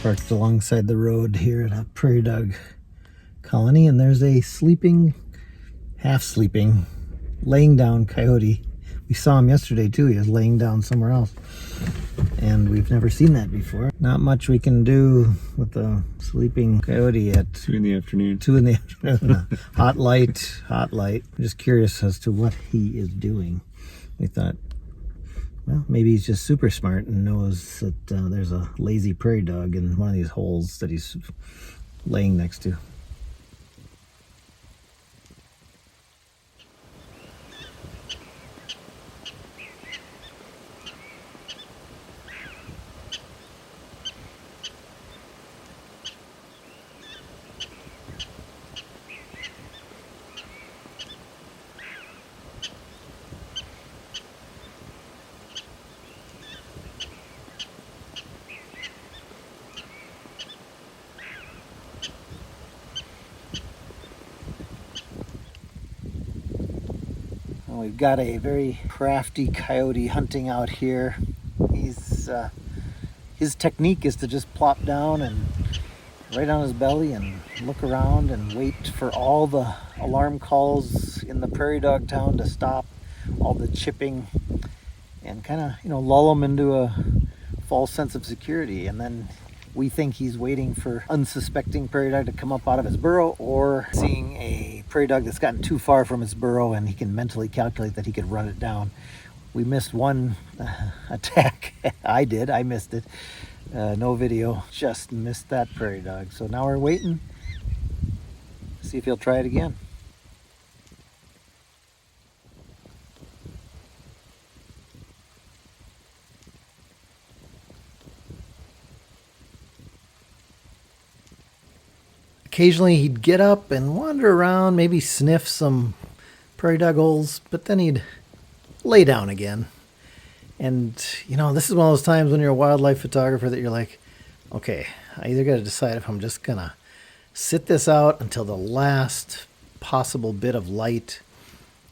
Parked alongside the road here at a prairie dog colony, and there's a sleeping, half sleeping, laying down coyote. We saw him yesterday too. He was laying down somewhere else, and we've never seen that before. Not much we can do with the sleeping coyote at 2 in the afternoon. 2 in the afternoon. Hot light. I'm just curious as to what he is doing. We thought, well, maybe he's just super smart and knows that there's a lazy prairie dog in one of these holes that he's laying next to. We've got a very crafty coyote hunting out here. His technique is to just plop down and right on his belly and look around and wait for all the alarm calls in the prairie dog town to stop, all the chipping, and kind of, lull him into a false sense of security. And then we think he's waiting for unsuspecting prairie dog to come up out of his burrow, or seeing a prairie dog that's gotten too far from his burrow and he can mentally calculate that he could run it down. We missed one attack. I did. I missed it. No video. Just missed that prairie dog. So now we're waiting. See if he'll try it again. Occasionally he'd get up and wander around, maybe sniff some prairie dog holes, but then he'd lay down again. And, this is one of those times when you're a wildlife photographer that you're like, okay, I either got to decide if I'm just going to sit this out until the last possible bit of light.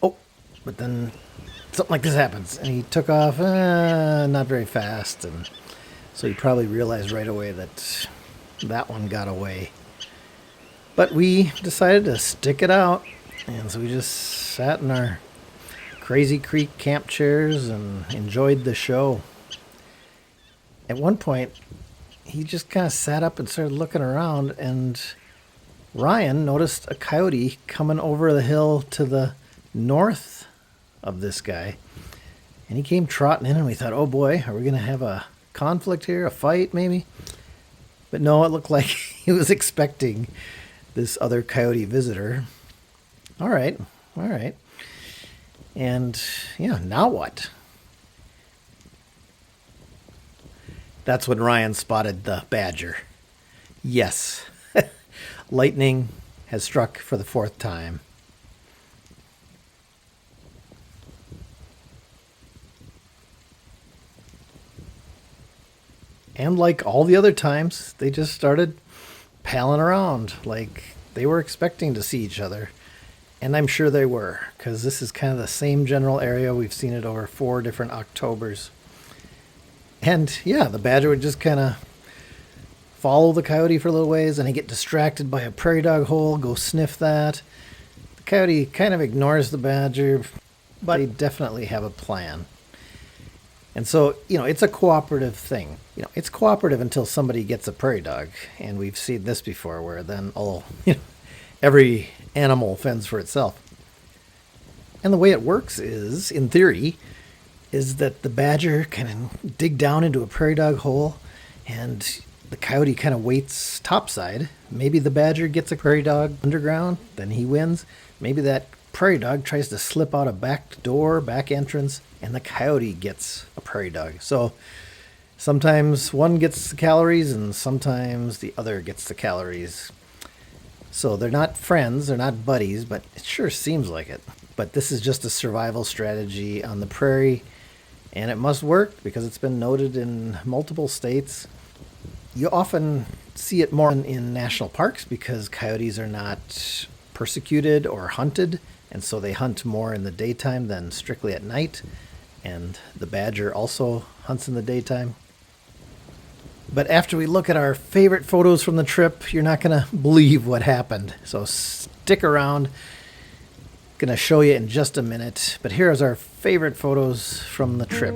Oh, but then something like this happens, and he took off not very fast, and so he probably realized right away that that one got away. But we decided to stick it out, and so we just sat in our Crazy Creek camp chairs and enjoyed the show. At one point, he just kind of sat up and started looking around, and Ryan noticed a coyote coming over the hill to the north of this guy. And he came trotting in, and we thought, oh boy, are we going to have a conflict here, a fight maybe? But no, it looked like he was expecting this other coyote visitor. All right. And yeah, now what? That's when Ryan spotted the badger. Yes, lightning has struck for the 4th time. And like all the other times, they just started palling around like they were expecting to see each other. And I'm sure they were, because this is kind of the same general area. We've seen it over 4 different Octobers. And yeah, the badger would just kind of follow the coyote for a little ways, and he'd get distracted by a prairie dog hole, go sniff that. The coyote kind of ignores the badger, but they definitely have a plan. And so, it's a cooperative thing. It's cooperative until somebody gets a prairie dog. And we've seen this before, where then, every animal fends for itself. And the way it works is, in theory, is that the badger can dig down into a prairie dog hole, and the coyote kind of waits topside. Maybe the badger gets a prairie dog underground, then he wins. Maybe that prairie dog tries to slip out a back door, back entrance, and the coyote gets a prairie dog. So sometimes one gets the calories and sometimes the other gets the calories. So they're not friends, they're not buddies, but it sure seems like it. But this is just a survival strategy on the prairie, and it must work because it's been noted in multiple states. You often see it more in national parks because coyotes are not persecuted or hunted, and so they hunt more in the daytime than strictly at night. And the badger also hunts in the daytime. But after we look at our favorite photos from the trip, you're not going to believe what happened. So stick around. Going to show you in just a minute. But here's our favorite photos from the trip.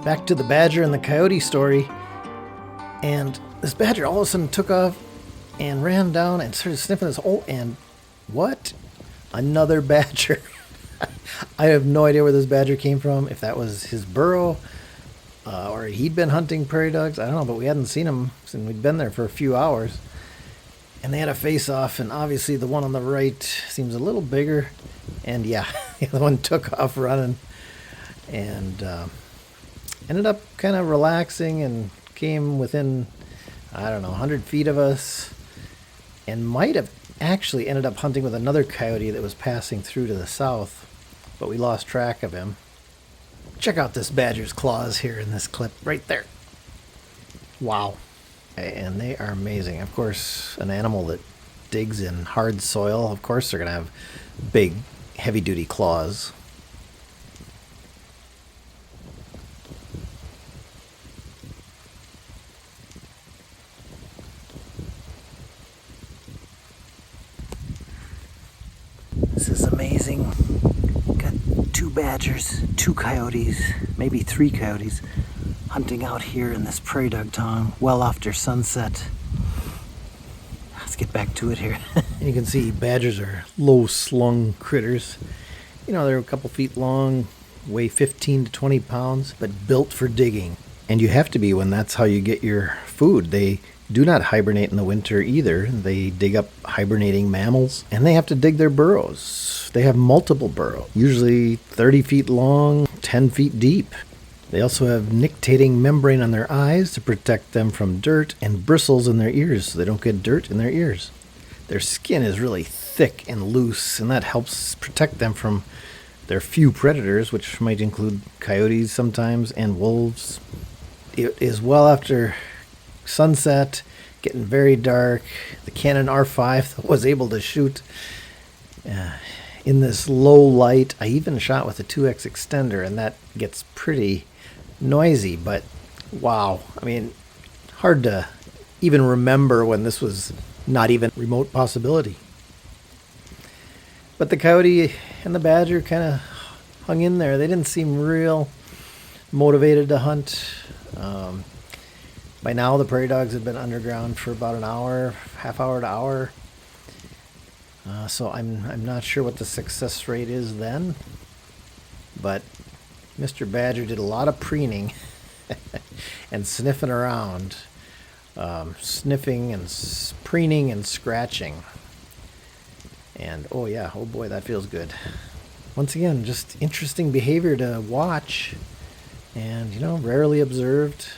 Back to the badger and the coyote story. And this badger all of a sudden took off and ran down and started sniffing this hole. And what? Another badger. I have no idea where this badger came from. If that was his burrow or he'd been hunting prairie dogs. I don't know, but we hadn't seen him since we'd been there for a few hours. And they had a face-off, and obviously the one on the right seems a little bigger. And yeah, the other one took off running. And ended up kind of relaxing and came within, I don't know, 100 feet of us, and might have actually ended up hunting with another coyote that was passing through to the south, but we lost track of him. Check out this badger's claws here in this clip right there. Wow. And they are amazing. Of course, an animal that digs in hard soil, of course they're going to have big, heavy-duty claws. This is amazing. Got 2 badgers, 2 coyotes, maybe 3 coyotes hunting out here in this prairie dog town well after sunset. Let's get back to it here. You can see badgers are low slung critters. You know, they're a couple feet long, weigh 15 to 20 pounds, but built for digging. And you have to be when that's how you get your food. They do not hibernate in the winter either. They dig up hibernating mammals, and they have to dig their burrows. They have multiple burrows, usually 30 feet long, 10 feet deep. They also have nictitating membrane on their eyes to protect them from dirt, and bristles in their ears so they don't get dirt in their ears. Their skin is really thick and loose, and that helps protect them from their few predators, which might include coyotes sometimes and wolves. It is well after sunset, getting very dark. The Canon R5 was able to shoot in this low light. I even shot with a 2x extender, and that gets pretty noisy, but wow. I mean, hard to even remember when this was not even a remote possibility. But the coyote and the badger kind of hung in there. They didn't seem real motivated to hunt. By now, the prairie dogs had been underground for about an hour, half hour to hour. So I'm not sure what the success rate is then. But Mr. Badger did a lot of preening and sniffing around. Sniffing and preening and scratching. And oh yeah, oh boy, that feels good. Once again, just interesting behavior to watch. And, you know, rarely observed.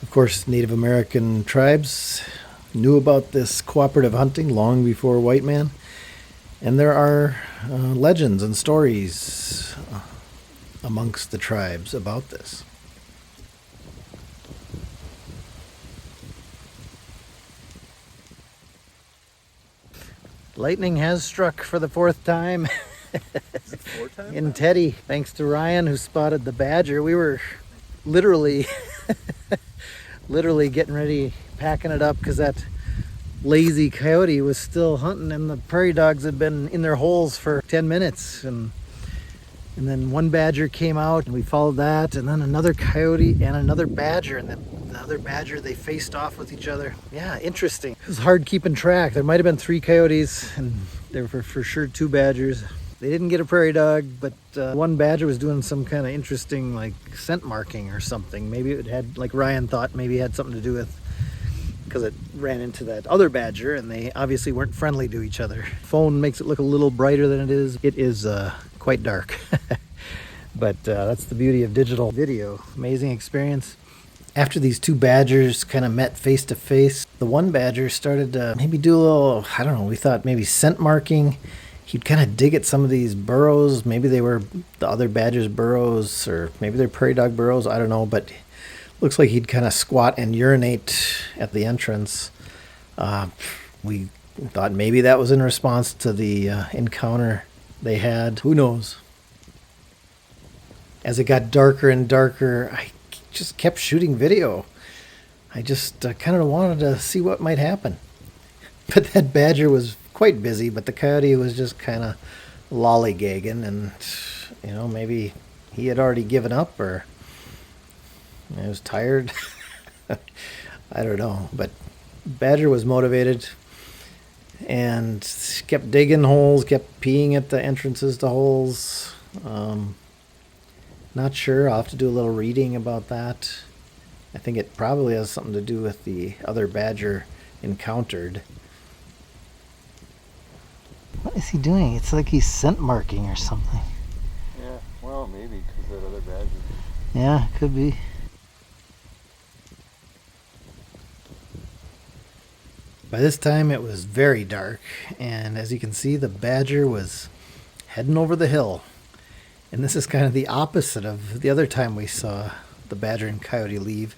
Of course, Native American tribes knew about this cooperative hunting long before white man. And there are legends and stories amongst the tribes about this. Lightning has struck for the 4th time. Is it 4 times? And Teddy, thanks to Ryan who spotted the badger, we were literally literally getting ready, packing it up, because that lazy coyote was still hunting and the prairie dogs had been in their holes for 10 minutes. And then one badger came out and we followed that, and then another coyote and another badger, and then the other badger, they faced off with each other. Yeah, interesting. It was hard keeping track. There might have been 3 coyotes and there were for sure 2 badgers. They didn't get a prairie dog, but one badger was doing some kind of interesting like scent marking or something. Maybe it had, like Ryan thought, maybe it had something to do with, because it ran into that other badger and they obviously weren't friendly to each other. Phone makes it look a little brighter than it is. It is quite dark. But that's the beauty of digital video. Amazing experience. After these 2 badgers kind of met face to face, the one badger started to maybe do a little, I don't know, we thought maybe scent marking. He'd kind of dig at some of these burrows. Maybe they were the other badger's burrows, or maybe they're prairie dog burrows. I don't know, but looks like he'd kind of squat and urinate at the entrance. We thought maybe that was in response to the encounter they had. Who knows? As it got darker and darker, I just kept shooting video. I just kind of wanted to see what might happen. But that badger was quite busy, but the coyote was just kind of lollygagging, and you know, maybe he had already given up, or he was tired. I don't know, but badger was motivated and kept digging holes, kept peeing at the entrances to holes. Not sure. I'll have to do a little reading about that. I think it probably has something to do with the other badger encountered. What is he doing? It's like he's scent marking or something. Yeah, well, maybe because that other badger. Yeah, could be. By this time it was very dark, and as you can see, the badger was heading over the hill. And this is kind of the opposite of the other time we saw the badger and coyote leave.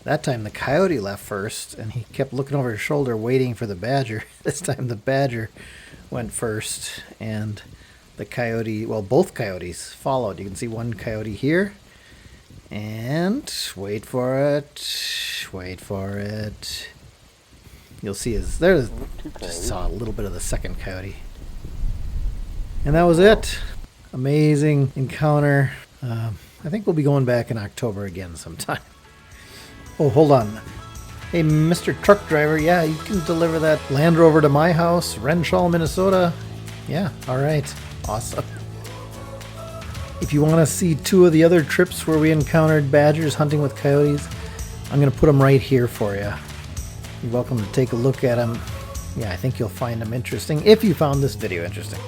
That time the coyote left first, and he kept looking over his shoulder waiting for the badger. This time the badger went first, and the coyote, well, both coyotes followed. You can see one coyote here, and wait for it. You'll see there's just saw a little bit of the second coyote. And that was it. Amazing encounter. I think we'll be going back in October again sometime. Oh, hold on. Hey, Mr. Truck Driver, yeah, you can deliver that Land Rover to my house, Renshaw, Minnesota. Yeah, all right. Awesome. If you want to see 2 of the other trips where we encountered badgers hunting with coyotes, I'm going to put them right here for you. You're welcome to take a look at them. Yeah, I think you'll find them interesting if you found this video interesting.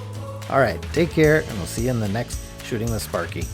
All right, take care, and we'll see you in the next Shooting with Sparky.